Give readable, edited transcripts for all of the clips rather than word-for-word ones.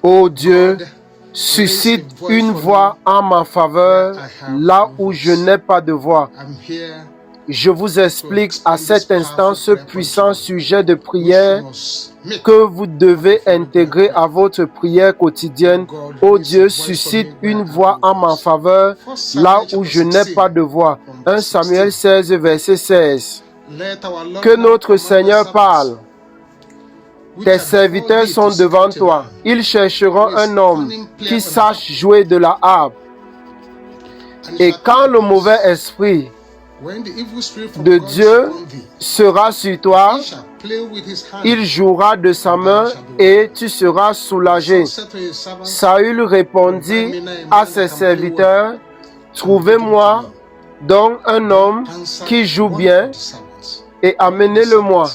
Ô Dieu, suscite une voix en ma faveur là où je n'ai pas de voix. Je vous explique à cet instant ce puissant sujet de prière que vous devez intégrer à votre prière quotidienne. Ô Dieu, suscite une voix en ma faveur là où je n'ai pas de voix. 1 Samuel 16, verset 16. Que notre Seigneur parle. Tes serviteurs sont devant toi. Ils chercheront un homme qui sache jouer de la harpe. Et quand le mauvais esprit de Dieu sera sur toi, il jouera de sa main et tu seras soulagé. Saül répondit à ses serviteurs, trouvez-moi donc un homme qui joue bien et amenez-le-moi.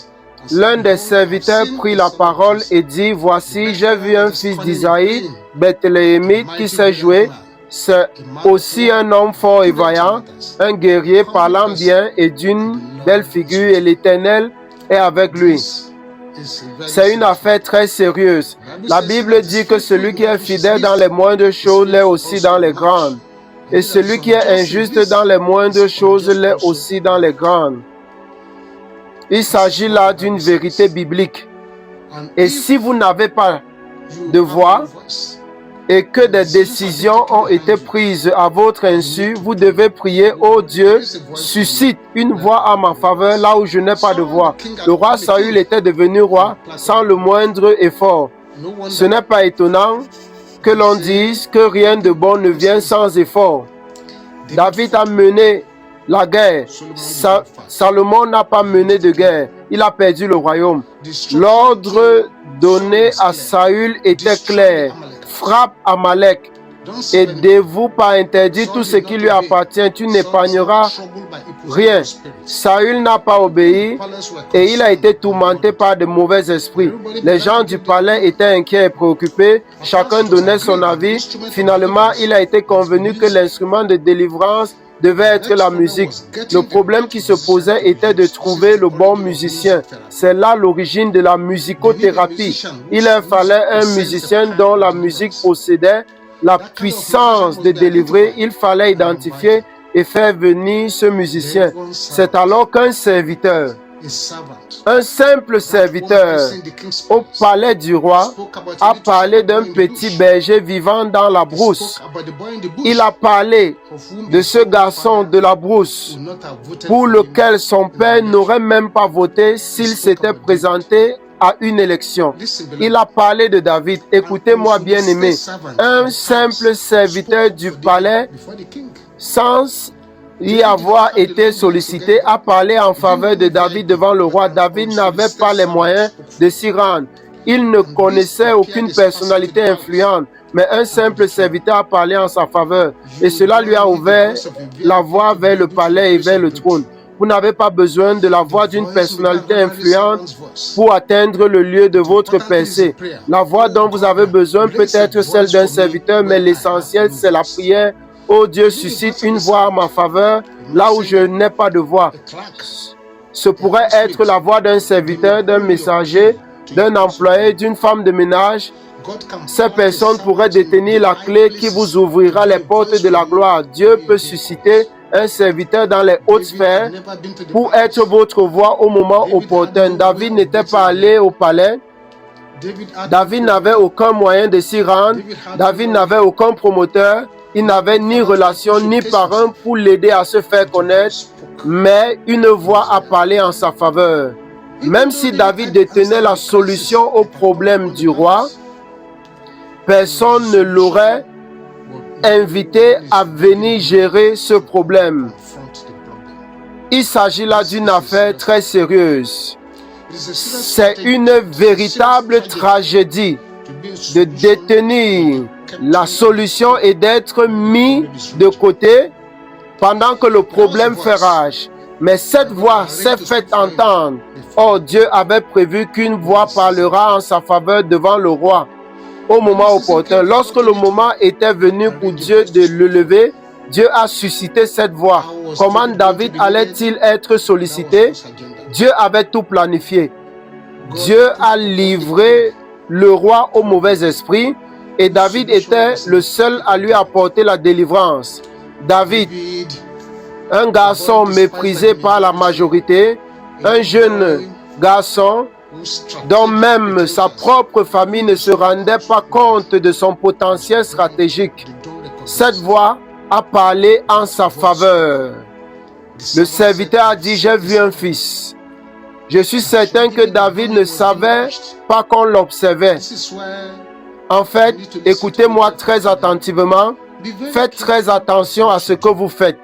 L'un des serviteurs prit la parole et dit, voici, j'ai vu un fils d'Isaïe, Bethléemite, qui sait jouer. C'est aussi un homme fort et vaillant, un guerrier parlant bien et d'une belle figure, et l'Éternel est avec lui. C'est une affaire très sérieuse. La Bible dit que celui qui est fidèle dans les moindres choses l'est aussi dans les grandes. Et celui qui est injuste dans les moindres choses l'est aussi dans les grandes. Il s'agit là d'une vérité biblique. Et si vous n'avez pas de voix et que des décisions ont été prises à votre insu, vous devez prier, ô Dieu, suscite une voix à ma faveur là où je n'ai pas de voix. Le roi Saül était devenu roi sans le moindre effort. Ce n'est pas étonnant que l'on dise que rien de bon ne vient sans effort. David a mené la guerre. Salomon n'a pas mené de guerre. Il a perdu le royaume. L'ordre donné à Saül était clair. Frappe Amalek et dévoue par interdit tout ce qui lui appartient. Tu n'épargneras rien. Saül n'a pas obéi et il a été tourmenté par de mauvais esprits. Les gens du palais étaient inquiets et préoccupés. Chacun donnait son avis. Finalement, il a été convenu que l'instrument de délivrance devait être la musique. Le problème qui se posait était de trouver le bon musicien. C'est là l'origine de la musicothérapie. Il fallait un musicien dont la musique possédait la puissance de délivrer. Il fallait identifier et faire venir ce musicien. C'est alors qu'un serviteur, un simple serviteur au palais du roi a parlé d'un petit berger vivant dans la brousse. Il a parlé de ce garçon de la brousse pour lequel son père n'aurait même pas voté s'il s'était présenté à une élection. Il a parlé de David. Écoutez-moi bien aimé, un simple serviteur du palais sans y avoir été sollicité, a parlé en faveur de David devant le roi. David n'avait pas les moyens de s'y rendre. Il ne connaissait aucune personnalité influente, mais un simple serviteur a parlé en sa faveur. Et cela lui a ouvert la voie vers le palais et vers le trône. Vous n'avez pas besoin de la voix d'une personnalité influente pour atteindre le lieu de votre percée. La voix dont vous avez besoin peut être celle d'un serviteur, mais l'essentiel, c'est la prière. Oh Dieu, suscite une voix en ma faveur, là où je n'ai pas de voix. Ce pourrait être la voix d'un serviteur, d'un messager, d'un employé, d'une femme de ménage. Ces personnes pourraient détenir la clé qui vous ouvrira les portes de la gloire. Dieu peut susciter un serviteur dans les hautes sphères pour être votre voix au moment opportun. David n'était pas allé au palais. David n'avait aucun moyen de s'y rendre. David n'avait aucun promoteur. Il n'avait ni relation ni parrain pour l'aider à se faire connaître, mais une voix a parlé en sa faveur. Même si David détenait la solution au problème du roi, personne ne l'aurait invité à venir gérer ce problème. Il s'agit là d'une affaire très sérieuse. C'est une véritable tragédie de détenir la solution et d'être mis de côté pendant que le problème fait rage. Mais cette voix s'est faite entendre. Or, Dieu avait prévu qu'une voix parlera en sa faveur devant le roi au moment opportun. Lorsque le moment était venu pour Dieu de le lever, Dieu a suscité cette voix. Comment David allait-il être sollicité? Dieu avait tout planifié. Dieu a livré le roi au mauvais esprit Et David était le seul à lui apporter la délivrance. David, un garçon méprisé par la majorité, un jeune garçon dont même sa propre famille ne se rendait pas compte de son potentiel stratégique. Cette voix a parlé en sa faveur. Le serviteur a dit, j'ai vu un fils. Je suis certain que David ne savait pas qu'on l'observait. En fait, écoutez-moi très attentivement. Faites très attention à ce que vous faites.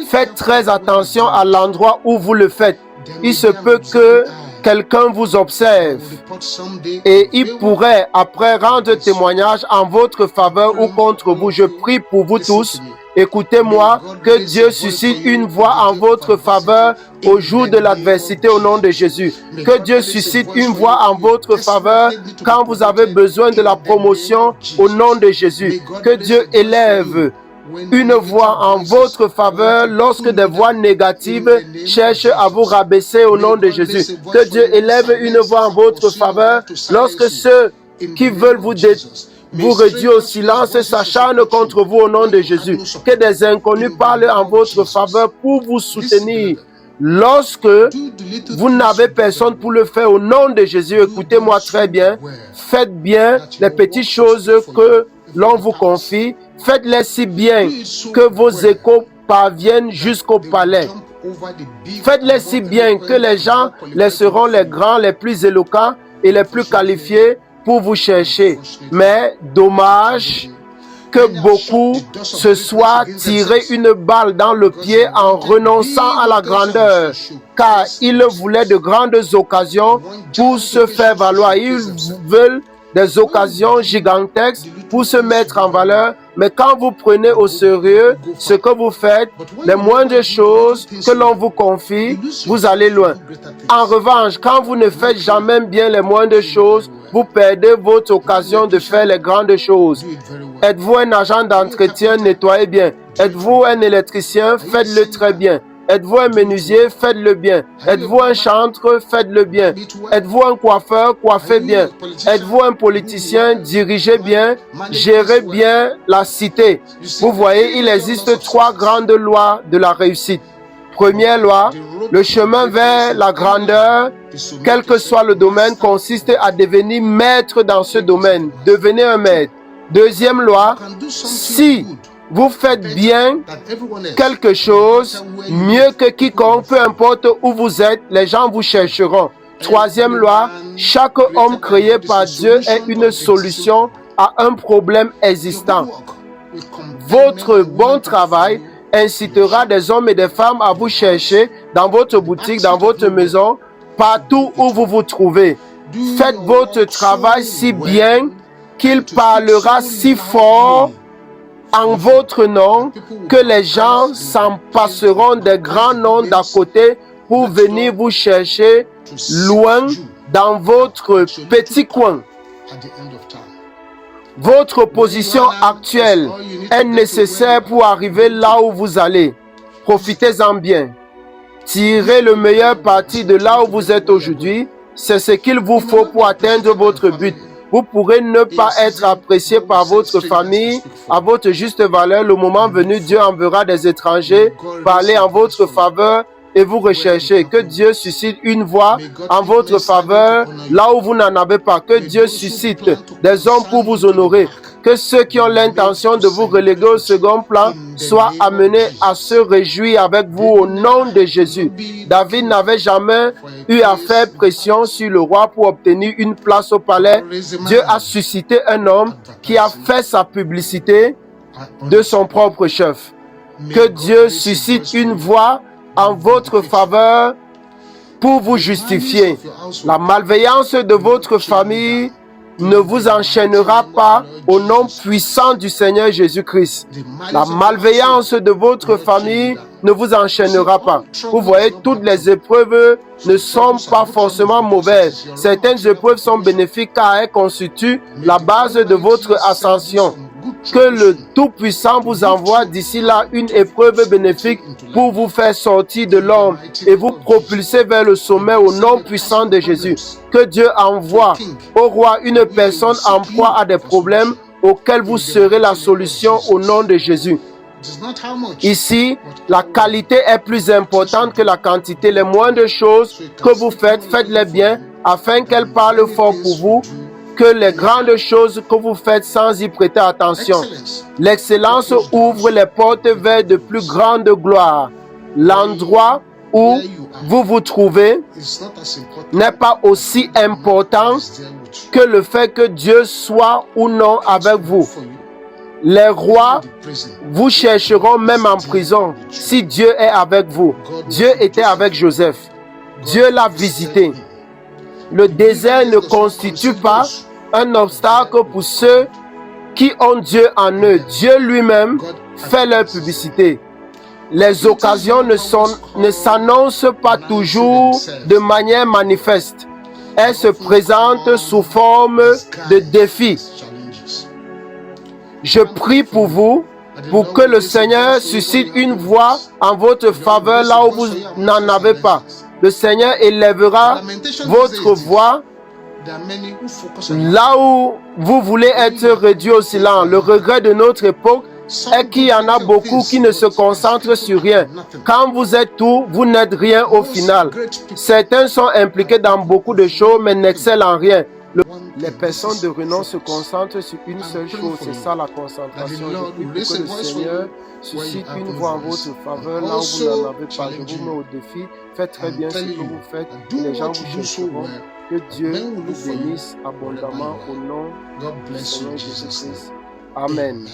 Faites très attention à l'endroit où vous le faites. Il se peut que quelqu'un vous observe et il pourrait après rendre témoignage en votre faveur ou contre vous. Je prie pour vous tous. Écoutez-moi, que Dieu suscite une voix en votre faveur au jour de l'adversité au nom de Jésus. Que Dieu suscite une voix en votre faveur quand vous avez besoin de la promotion au nom de Jésus. Que Dieu élève une voix en votre faveur lorsque des voix négatives cherchent à vous rabaisser au nom de Jésus. Que Dieu élève une voix en votre faveur lorsque ceux qui veulent vous réduire au silence s'acharnent contre vous au nom de Jésus. Que des inconnus parlent en votre faveur pour vous soutenir. Lorsque vous n'avez personne pour le faire au nom de Jésus, écoutez-moi très bien. Faites bien les petites choses que l'on vous confie. Faites-les si bien que vos échos parviennent jusqu'au palais. Faites-les si bien que les gens laisseront les grands, les plus éloquents et les plus qualifiés pour vous chercher. Mais dommage que beaucoup se soient tiré une balle dans le pied en renonçant à la grandeur, car ils voulaient de grandes occasions pour se faire valoir. Ils veulent des occasions gigantesques pour se mettre en valeur, mais quand vous prenez au sérieux ce que vous faites, les moindres choses que l'on vous confie, vous allez loin. En revanche, quand vous ne faites jamais bien les moindres choses, vous perdez votre occasion de faire les grandes choses. Êtes-vous un agent d'entretien? Nettoyez bien. Êtes-vous un électricien? Faites-le très bien. Êtes-vous un menuisier? Faites-le bien. Êtes-vous un chantre? Faites-le bien. Êtes-vous un coiffeur? Coiffez bien. Êtes-vous un politicien? Dirigez bien. Gérez bien la cité. Vous voyez, il existe 3 grandes lois de la réussite. Première loi, le chemin vers la grandeur, quel que soit le domaine, consiste à devenir maître dans ce domaine. Devenez un maître. Deuxième loi, si vous faites bien quelque chose, mieux que quiconque, peu importe où vous êtes, les gens vous chercheront. Troisième loi, chaque homme créé par Dieu est une solution à un problème existant. Votre bon travail incitera des hommes et des femmes à vous chercher dans votre boutique, dans votre maison, partout où vous vous trouvez. Faites votre travail si bien qu'il parlera si fort en votre nom que les gens s'en passeront des grands noms d'à côté pour venir vous chercher loin dans votre petit coin. Votre position actuelle est nécessaire pour arriver là où vous allez. Profitez-en bien. Tirez le meilleur parti de là où vous êtes aujourd'hui. C'est ce qu'il vous faut pour atteindre votre but. Vous pourrez ne pas être apprécié par votre famille à votre juste valeur. Le moment venu, Dieu enverra des étrangers parler en votre faveur et vous rechercher. Que Dieu suscite une voix en votre faveur là où vous n'en avez pas. Que Dieu suscite des hommes pour vous honorer. Que ceux qui ont l'intention de vous reléguer au second plan soient amenés à se réjouir avec vous au nom de Jésus. David n'avait jamais eu à faire pression sur le roi pour obtenir une place au palais. Dieu a suscité un homme qui a fait sa publicité de son propre chef. Que Dieu suscite une voix en votre faveur pour vous justifier. La malveillance de votre famille ne vous enchaînera pas au nom puissant du Seigneur Jésus-Christ. La malveillance de votre famille ne vous enchaînera pas. Vous voyez, toutes les épreuves ne sont pas forcément mauvaises. Certaines épreuves sont bénéfiques car elles constituent la base de votre ascension. que le Tout-Puissant vous envoie d'ici là une épreuve bénéfique pour vous faire sortir de l'ombre et vous propulser vers le sommet au nom puissant de Jésus. Que Dieu envoie au roi une personne en proie à des problèmes auxquels vous serez la solution au nom de Jésus. Ici, la qualité est plus importante que la quantité. Les moindres choses que vous faites, faites-les bien afin qu'elles parlent fort pour vous que les grandes choses que vous faites sans y prêter attention. L'excellence ouvre les portes vers de plus grandes gloires. L'endroit où vous vous trouvez n'est pas aussi important que le fait que Dieu soit ou non avec vous. Les rois vous chercheront même en prison si Dieu est avec vous. Dieu était avec Joseph. Dieu l'a visité. Le désert ne constitue pas un obstacle pour ceux qui ont Dieu en eux. Dieu lui-même fait leur publicité. Les occasions ne s'annoncent pas toujours de manière manifeste. Elles se présentent sous forme de défis. Je prie pour vous, pour que le Seigneur suscite une voix en votre faveur là où vous n'en avez pas. Le Seigneur élèvera votre voix là où vous voulez être réduit au silence. Le regret de notre époque est qu'il y en a beaucoup qui ne se concentrent sur rien. Quand vous êtes tout, vous n'êtes rien au final. Certains sont impliqués dans beaucoup de choses mais n'excellent en rien. Les personnes de renom se concentrent sur une seule chose, c'est ça la concentration. Je prie pour que le Seigneur suscite une voix en votre faveur là où vous n'en avez pas. Je vous mets au défi. Faites très bien ce que vous faites. Les gens vous chercheront. Que Dieu vous bénisse abondamment au nom du Seigneur Jésus-Christ. Amen.